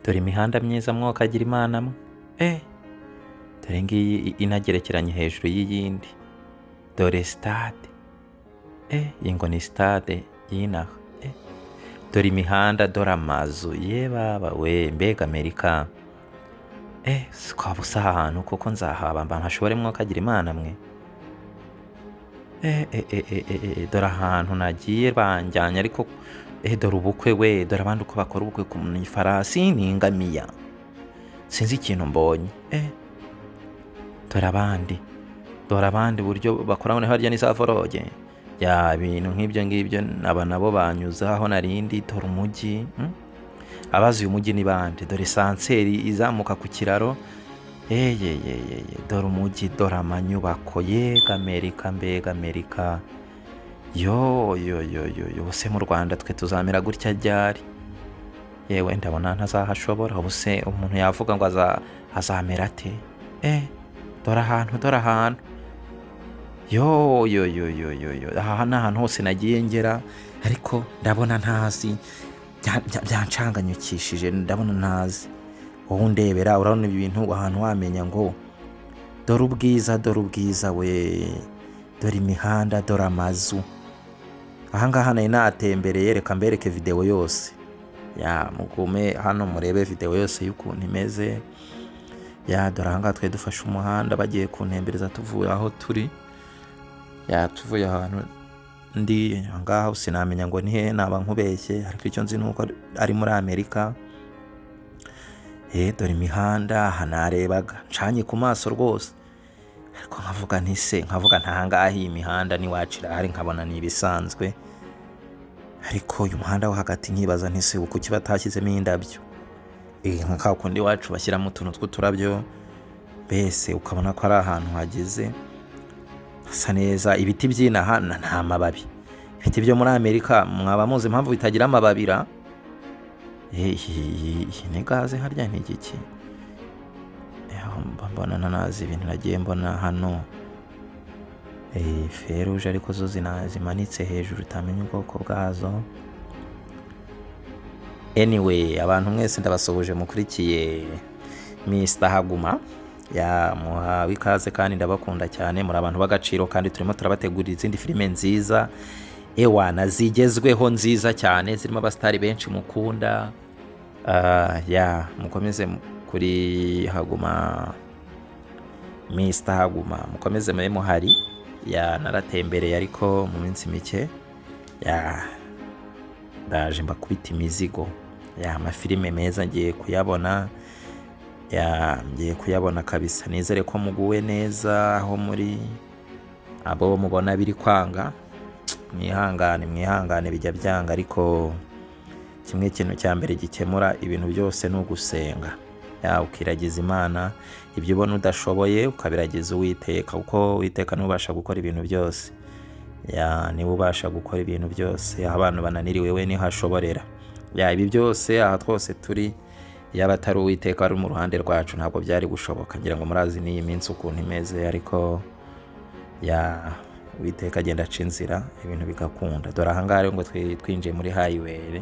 dore imihanda myiza mwokagira imana mwe. Dore ngiyi inagerekeranye hejuru y'iyindi. Dore stade. Iyi ngo ni stade y'inaha. Dore imihanda, dore amazu, ye baba we, mbega Amerika. Twaba usa ahantu kuko nzahaba mba ntashobore mwokagira imana mwe. Dore ahantu nagiye banjyanye ariko dore ubukwe we, dore abandi uko bakora ubukwe ku ifarasi n'ingamiya. Sinzi ikintu mbonye. Dore abandi buryo bakora harya ni Savoroge. Ya ibintu nk'ibyo ngibyo aba nabo banyuza aho narindi. Dore umujyi, abazi uyu mujyi ni bande. Dore sanseri izamuka ku kiraro. Dore umujyi, dore amanyubako, yega Amerika, mbega Amerika. Yo ubuse mu Rwanda twe tuzamera gutya ryari? Yewe ndabona ntazahashobora. Ubuse umuntu yavuga ngo azamera ate? Dore ahantu. Yo aha ni ahantu hose nagiye ngera ariko ndabona ntazi, byancanganyukishije, ndabona ntazi. Wowe undebera urabona ibintu ahantu wamenya ngo dore ubwiza we, dore imihanda, dore amazu. Ahangaha nari natembereye, reka mbereke video yose. Mugume hano murebe video yose y'ukuntu imeze. Dore ahangaha twe dufashe umuhanda bagiye kuntembereza tuvuye aho turi. Tuvuye ahantu ndi ahangaha sinamenya ngo ni he, naba nkubeshye, ariko icyo nzi nuko ari muri Amerika. Dore imihanda hanarebaga ncanye ku maso rwose, ariko nkavuga ntahangaha iyi mihanda ni wacira hari nkabona ni ibisanzwe. Ariko uyu muhanda wo hagati nkibaza ntise uko kiba tashyizemo indabyo. Nka kundi wacu bashyiramo utuntu tw'uturabyo, bese ukabona ko ari ahantu hageze hasa neza. Ibiti by'inaha nta mababi. Ibiti byo muri Amerika mwaba muzi impamvu bitagira amababira? Ni gaze harya ni iki? Mbona nanazi ibintu nagiye mbona hano. Feruje ariko zo zimanitse hejuru utamenya ubwoko bwazo. Anyway, abantu mwese ndabasohoje mukurikiye Mr. Haguma. Muhawe ikaze kandi ndabakunda cyane, muri abantu b'agaciro kandi turimo turabategurira izindi filime nziza ewana zigezweho nziza cyane zirimo abastari benshi mukunda. Mukomeze kuri Haguma, Mr. Haguma, mukomeze mube muhari. Naratembereye ariko mu minsi mike ndaje mbakubita imizigo. Amafilime meza ngiye kuyabona. Ngiye kuyabona kabisa. Nizere ko muguwe neza aho muri, abo mubona biri kwanga mwihangane bijya byanga, ariko kimwe kintu cya mbere gikemura ibintu byose ni ugusenga. Ukiragiza Imana ibyo ubona udashoboye ukabiragiza Uwiteka, kuko Uwiteka niwe ubasha gukora ibintu byose. Niwe ubasha gukora ibintu byose. Aho abantu bananiriwe we niho ashoborera. Ibi byose aha twose turi, yaba atari Uwiteka ari mu ruhande rwacu ntabwo byari gushoboka. Ngira ngo murazi n'iyi minsi ukuntu imeze, ariko Uwiteka agenda aca inzira ibintu bigakunda. Dore ahangaha rero ngo twinjiye muri highway.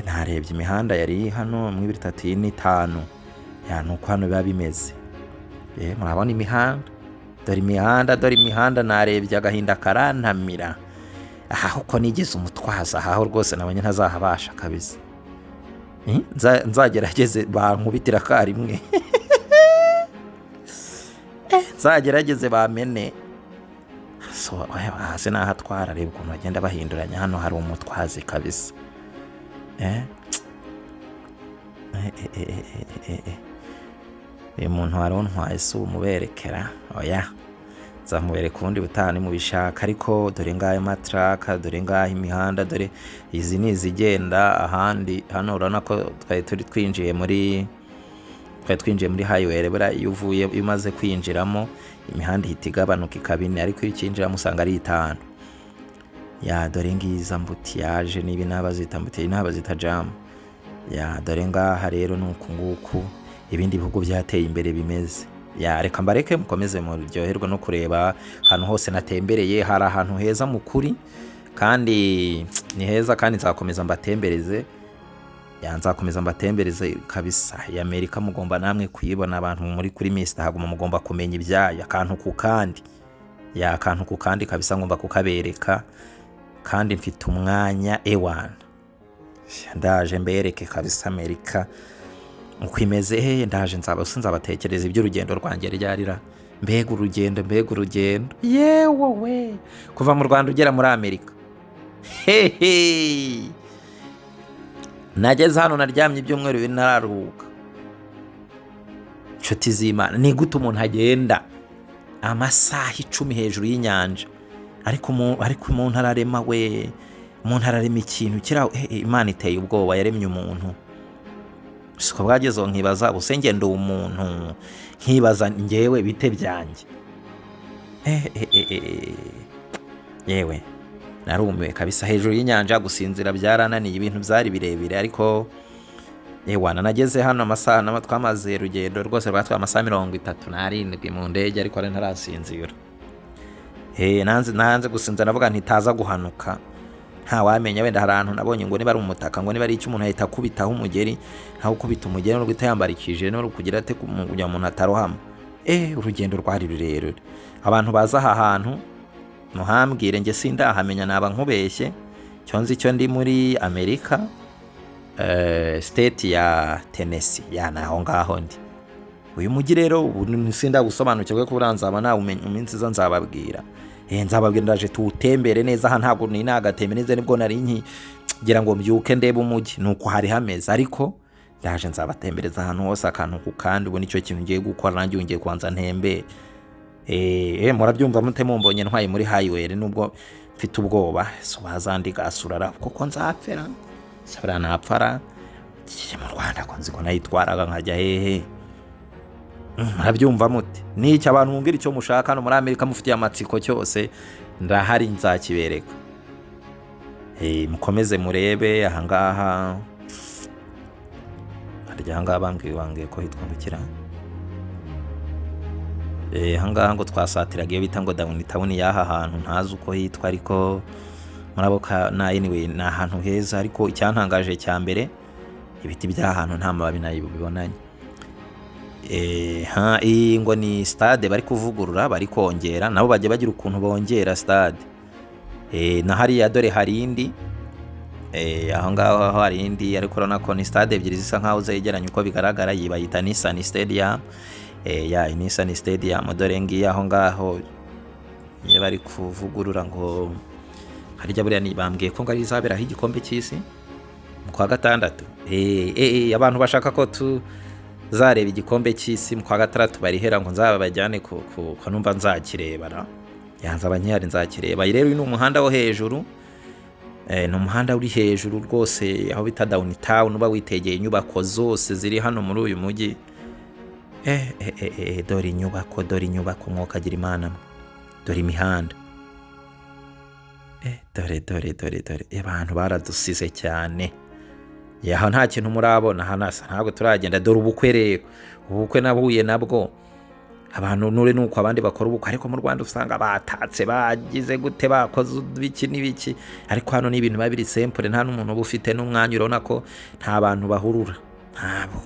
Narebye imihanda yari hano mu 2-5. Nuko hano biba bimeze. Murabona imihanda, dore imihanda narebye agahinda karantamira. Aha uko nigeze umutwaza aho rwose nabonye ntazahabasha kabisa. Nzagerageze bankubitira karimwe. Nzagerageze bamene. Hasi nahatwara, reba ukuntu bagenda bahinduranya. Hano hari umutwazi kabisa. Uyu muntu wari untwaye si umuberekera. Nzamubereka ubundi butani mubishaka. Ariko dore ngayo matraka, dore ngayo imihanda, dore izi ni izigenda ahandi. Hano urabona ko twari twinjiye muri highway. Bura iyo umaze kwinjiramo imihanda ihita igabanuka ikaba 4, ariko iyo ukinjiramo usanga ari 5. Dore ngiza ambutiyaje nibi nabazita ambutiyaje nabazita jam. Dore ngaha rero nuko nguku ibindi bihugu byateye imbere bimeze. Reka mbareke mukomeze muryoherwa no kureba ahantu hose natembereye. Hari ahantu heza mukuri kandi ni heza, kandi nzakomeza mbatembereze. nzakomeza mbatembereze kabisa. iyi Amerika mugomba namwe kuyibona, abantu muri kuri Mr Haguma mugomba kumenya ibyayo akantu ku kandi, akantu ku kandi kabisa ngomba kukabereka, kandi mfite umwanya ewana ndaje mbereke kabisa Amerika uko imeze. Ndaje nzabatekereza iby'urugendo rwanjye ryarira. Mbega urugendo yewe we, kuva mu Rwanda ugera muri Amerika. Hehe, nageze hano naryamye ibyumweru 2 nararuhuka. Nshuti z'Imana, ni gute umuntu agenda amasaha 10 hejuru y'inyanja, ariko umuntu ararema we, umuntu ararema ikintu kira. Imana iteye ubwoba, yaremye umuntu. Siko bwagezeho nkibaza ubuse ngenda umuntu, nkibaza ngewe bite byanjye. Yewe narumiwe kabisa, hejuru y'inyanja gusinzira byarananiye, ibintu byari birebire. Ariko ewana nageze hano amasaha twamaze urugendo rwose rwatwaye amasaha 37 mu ndege, ariko ari ntarasinzira. Nanze gusinzira, navuga ntitaza guhanuka, nta wamenya. Wenda hari ahantu nabonye ngo niba ari umutaka, ngo niba ari icyo umuntu ahita akubitaho umugeri, ntaho ukubita umugeri no guhita yambarikije no kugira ate kugira umuntu atarohama. Urugendo rwari rurerure. Abantu baza aha hantu muhambwire, nge sindahamenya, naba nkubeshye. Cyonzi cyo ndi muri Amerika, state ya Tennessee, naho ngaho ndi. Uyu mujyi rero sinda gusobanukirwe ko uranzaba nawe uminsi za nzababwira. Nzababwira ndaje tuwutembere neza. Aha ntabwo ni nagatembereze, nibwo nari ngira ngo mbyuke ndebe umujyi nuko hari hameze, ariko ndaje nzabatembereza ahantu hose akantu ku kandi. Ubu nicyo kintu ngiye gukora, nanjye ngiye kwanza ntembere. Murabyumva mute mumbonye ntwaye muri highway, nubwo mfite ubwoba so bazandigasurara kuko nzapfera. Sabara napfara mu Rwanda ko nziko nayitwaraga nkajya hehe. Murabyumva mute? N'icyo abantu mumbwira icyo mushaka no muri Amerika mufitiye amatsiko cyose ndahari, nzakibereka. Mukomeze murebe ahangaha. Ahangaha bambwiye ko hitwa Bukira. Ahangaha ngo twasatiraga iyo bita ngo downtown y'aha hantu, ntazi uko hitwa, ariko muraboka na anyway na ahantu heza. Ariko icyantangaje cya mbere, ibiti by'ahantu nta mababi nayo bibonanye. Iyi ngo ni stade bari kuvugurura, bari kongera, nabo bajye bagira ukuntu bongera stade. Na hariya dore hari indi, aho ngaho hari indi, ariko urabona ko ni stade ebyiri zisa nkaho zegeranye uko bigaragara. Yibayita Nissan Stadium. Nissan Stadium, dore ngiye aho ngaho niyo bari kuvugurura. Ngo harya buriya nibambwiye ko ngari izaberaho igikombe cy'isi mu kwa gatandatu. Abantu bashaka ko tuzareba igikombe cy'isi mu kwa gatandatu barihera ngo nzabajyane ko numva nzakirebara. Nzaba nkihari nzakireba. Rero ni umuhanda wo hejuru, ni umuhanda uri hejuru rwose, aho bita downtown. Uba witegeye inyubako zose ziri hano muri uyu mujyi. Dore inyubako mwokagira Imana, dore imihanda. Dore abantu baradusize cyane. Yaho nta kintu murabona, hanasa ntabwo turagenda. Dore ubukwe rero, ubukwe nabuye nabwo abantu nure nuko abandi bakora ubukwe, ariko mu Rwanda usanga batatse bagize gute, bakoze biki n'ibiki. Ariko hano ni ibintu babiri simple, nta n'umuntu ubufite n'umwanya. Urabona ko nta bantu bahurura, ntabo.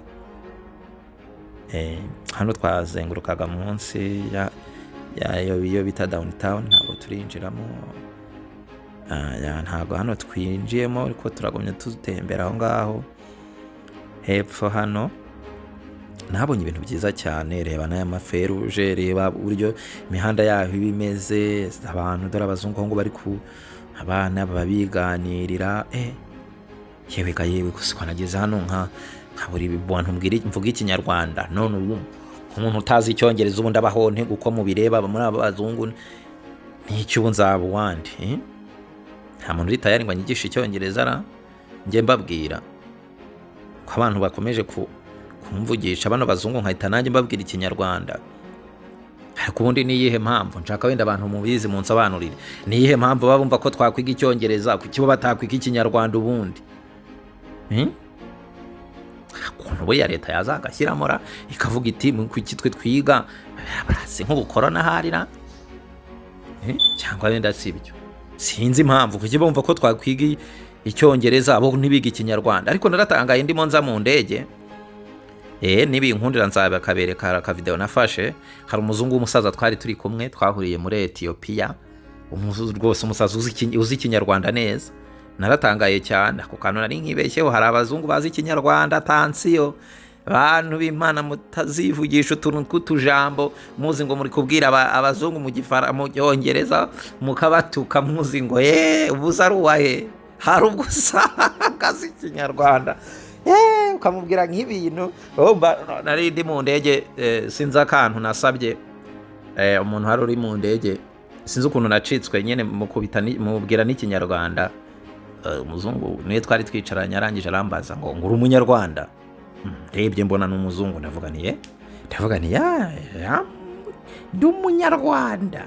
Hano twazengurukaga munsi iyo bita downtown, ntabwo turinjiramo. Ntabwo hano twinjiyemo, ariko turagumye tutembera aho ngaho hepfo. Hano nabonye ibintu byiza cyane. Reba n'aya maferuje, reba uburyo imihanda yaho ibimeze. Abantu dore abazungu ngo bari ku abana babiganirira. Yewe gusa nageze hano nka buri bantu mvuga ikinyarwanda. None ubu umuntu utazi icyongereza ubundi abaho nte guko mubireba muri aba bazungu n'icyo nzaba wandi. Nta muntu uri tayari ngo anyigishe icyongereza njye mbabwira ko abantu bakomeje kumvugisha bano bazungu, nkahita nanjye mbabwira ikinyarwanda. Ariko ubundi ni iyihe mpamvu? Nshaka wenda abantu mubizi munsobanurire, ni iyihe mpamvu babumva ko twakwiga icyongereza kuki bo batakwiga ikinyarwanda ubundi? Ukuntu buriya leta yazagashyiramo ikavuga iti kuki twe twiga barazi nk'ubukorona harira, cyangwa wenda sibyo, sinzi impamvu kuki bumva ko twakwiga icyongereza, abo ntibiga ikinyarwanda. Ariko naratangaye ndimo nza mu ndege, nibinkundira nzabakabereka akavideo nafashe. Hari umuzungu w'umusaza twari turi kumwe, twahuriye muri Ethiopia, rwose umusaza uzi ikinyarwanda neza. Naratangaye cyane, ako kantu nari nkibeshyeho. Hari abazungu bazi ikinyarwanda, tansiyo bantu b'Imana mutazivugisha utuntu tw'utujambo, muzi ngo muri kubwira abazungu mu Cyongereza mukabatuka, muzi ngo ubuza ari uwahe. Hari ubwo usanga azi ikinyarwanda ukamubwira nk'ibintu. Nari ndi mu ndege, sinzi akantu nasabye umuntu hari uri mu ndege, sinzi ukuntu nacitswe nyine mubwira n'ikinyarwanda. Umuzungu niwe twari twicaranye, arangije arambaza ngo uri umunyarwanda? Rebye mbona n'umuzungu, ndavuga nti ndi umunyarwanda.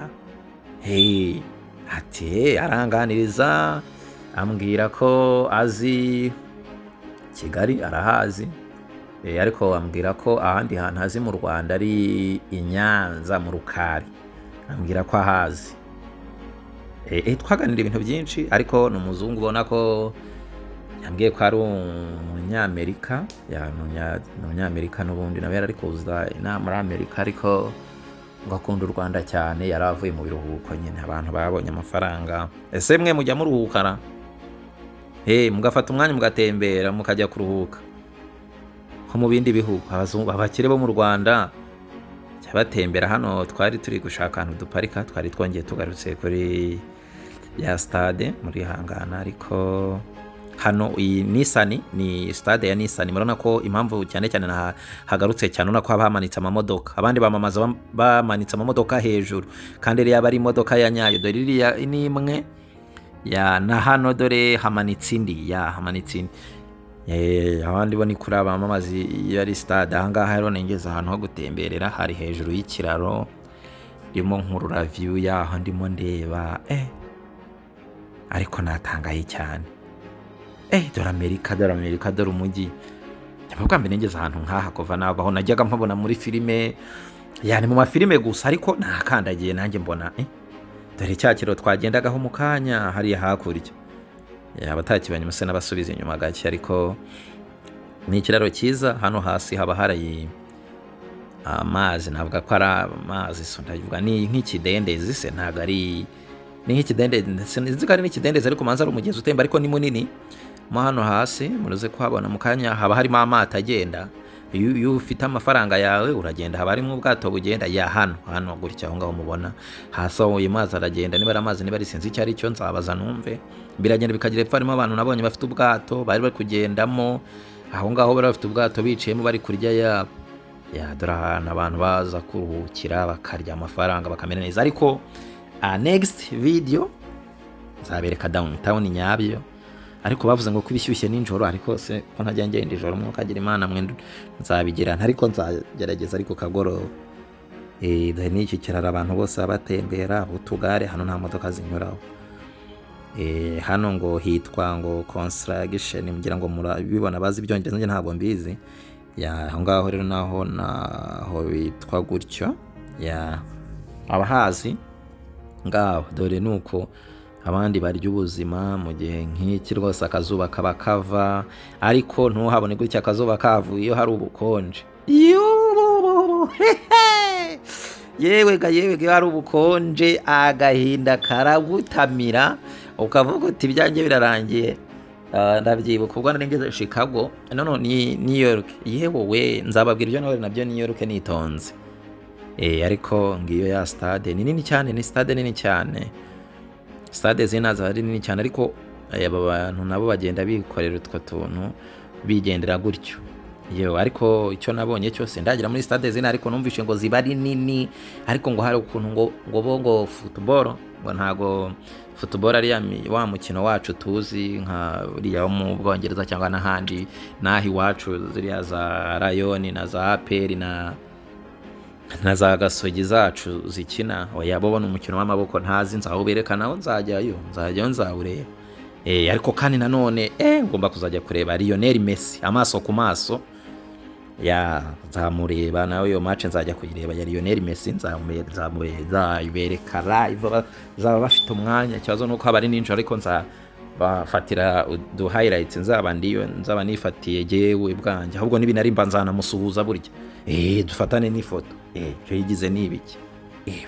Ati aranganiriza, ambwira ko azi Kigali, arahazi, ariko ambwira ko ahandi hantu hazi mu Rwanda ari i Nyanza mu Rukari, ambwira ko ahazi. Twaganira ibintu byinshi, ariko ni umuzungu ubona ko yambwiye ko ari umunyamerika, umunyamerika n'ubundi nawe yari ari kuza inama muri Amerika, ariko ngo akunda u Rwanda cyane. Yari avuye mu biruhuko nyine, abantu babonye amafaranga. Ese mwe mujya muruhukana? Mugafata umwanya mugatembera mukajya kuruhuka nko mu bindi bihugu. Abakire bo mu Rwanda batembera. Hano twari turi gushaka ahantu duparika, twari twongeye tugarutse kuri ya stade muri Hangana, ariko hano iyi Nissan ni stade ya Nissan. Murabona ko impamvu cyane cyane hagarutse cyane uko abamanitse amamodoka, abandi bamamaza bamanitse amamodoka hejuru, kandi yaba ari imodoka ya nyayo. Dore iriya ni imwe na hano dore hamanitse indi, hamanitse indi. Abandi bo ni kuri abamamazi iyo ari stade. Ahangaha rero nengeze ahantu ho gutemberera, hari hejuru y'ikiraro, ndimo nkurura view yaho, ndimo ndeba ariko natangaye cyane. Dore Amerika, dore umujyi. Ntabwo mbe nengeze ahantu nkaha kuva nabaho. Najyaga mpabona muri filime, yani mu mafilime gusa, ariko nakandagiye nanjye mbona dore cya kiraro twagendagaho mu kanya hariya hakurya. Abatakibanye muse n'abasubiza inyuma gake, ariko ni ikiraro cyiza. Hano hasi haba hari amazi, navuga ko ari amazi, so ndavuga ni nk'ikidendezi, se ntabwo ari ni nk'ikidendezi, nzi ko ari n'ikidendezi, ariko manza ari umugezi utemba, ariko ni munini. Mo hano hasi muruze kuhabona mu kanya haba harimo amato agenda. Iyo ufite amafaranga yawe uragenda, haba harimo ubwato bugenda. Hano gutya aho ngaho mubona hasi, uyu mazi aragenda. Niba ari amazi, niba ari sinzi icyo ari cyo, nzabaza numve. Biragenda bikagira epfo, harimo abantu nabonye bafite ubwato bari kugendamo aho ngaho, bari bafite ubwato bicayemo bari kurya yabo. Dore ahantu abantu baza kuruhukira bakarya amafaranga bakamera neza. Ariko next video nzabereka downtown nyabyo, ariko bavuze ngo kubishyushye ninjoro, ariko se ko ntajya ngenda ijoro, mukagira Imana mwe nzabigira, ariko nzagerageza ariko kagoroba. Dore n'iki kiraro abantu bose batembera, utugare. Hano nta modoka zinyuraho. Hano ngo hitwa ngo construction, mugira ngo murabibona bazi ibyongereza, njye ntabwo mbizi. Aho ngaho rero naho bitwa gutyo. Abahazi ngaho dore nuko abandi barya ubuzima mu gihe nk'iki. Rwose akazuba kaba kava, ariko ntuhabone gutya akazuba kavuye iyo hari ubukonje. Yewe hari ubukonje, agahinda karagutamira, ukavuga uti ibyanjye birarangiye. Ndabyibuka ubwo nari ngeze Chicago, ni New York. Yewe nzababwira ibyo nawe nabyo New York nitonze. Ariko ngiyo ya stade ni nini cyane, ni stade nini cyane. Stade zinaza ari nini cyane, ariko aba bantu nabo bagenda bikorera utwo tuntu bigendera gutyo. Ariko icyo nabonye cyose ndagira muri stade zina, ariko numvishe ngo ziba ari nini, ariko ngo hari ukuntu ngo football, ngo ntago football ari wa mukino wacu tuzi nka uriya mu Bwongereza cyangwa n'ahandi, nahi wacu ziriya za Lion na za APR na za Gasogi zacu zikina. Babona umukino w'amaboko ntazi, nzawuberekanaho, nzajyayo nzawureba. Ariko kandi nanone ngomba kuzajya kureba Lionel Messi amaso ku maso. Nzamureba nawe, iyo match nzajya kuyireba ya Lionel Messi, nzayibereka live. Zaba bafite umwanya, ikibazo nuko haba ari ninjoro, ariko bafatira udu highlights nzaba nifatiye jewe bwanje, ahubwo nibinarimba nzanamusuhuza burya dufatane n'ifoto cyo yigize nibiki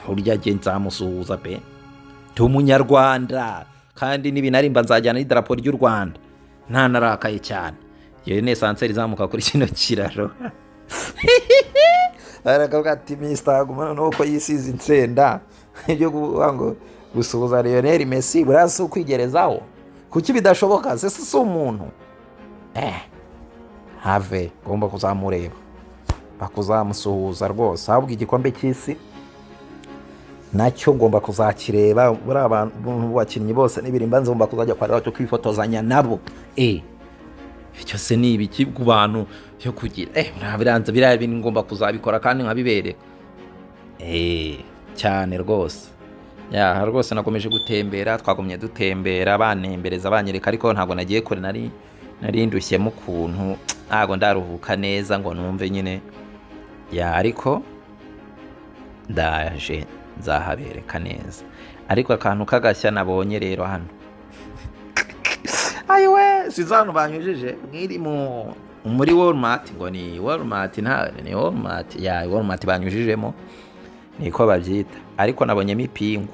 burya je nzamusuhuza pe umunyarwanda, kandi nibinarimba nzajyana n'idarapo ry'u Rwanda nta narakaye cyane. Yewe n'esanseri izamuka kuri kino kiraro arakavuga ati Mr. Guma nuko yisize insenda ibyo kuvuga ngo gusuhuza Lionel Messi burasi ukwigerezaho kuki bidashoboka se si umuntu have gomba kuzamureba bakuzamusuhuza rwose, ahubwo igikombe cy'isi nacyo ngomba kuzakireba, buri abantu bakinnyi bose n'ibirimba ngomba kuzajya kwarira cyo kwifotozanya nabo. Icyo se ni ibiki ku bantu cyo kugira biranze biriya bintu ngomba kuzabikora kandi nkabibereka cyane rwose. Rwose nakomeje gutembera, twagumye dutembera banembereza banyereka, ariko ntabwo nagiye kure, nari ndushyemo ukuntu ntabwo ndaruhuka neza ngo numve nyine ariko ndaje nzahabereka neza. Ariko akantu kagashya nabonye rero hano ayiwe sizano banyujije mwiri muri Walmart, ngo ni Walmart ni Walmart Walmart banyujijemo niko babyita, ariko nabonyemo ipingu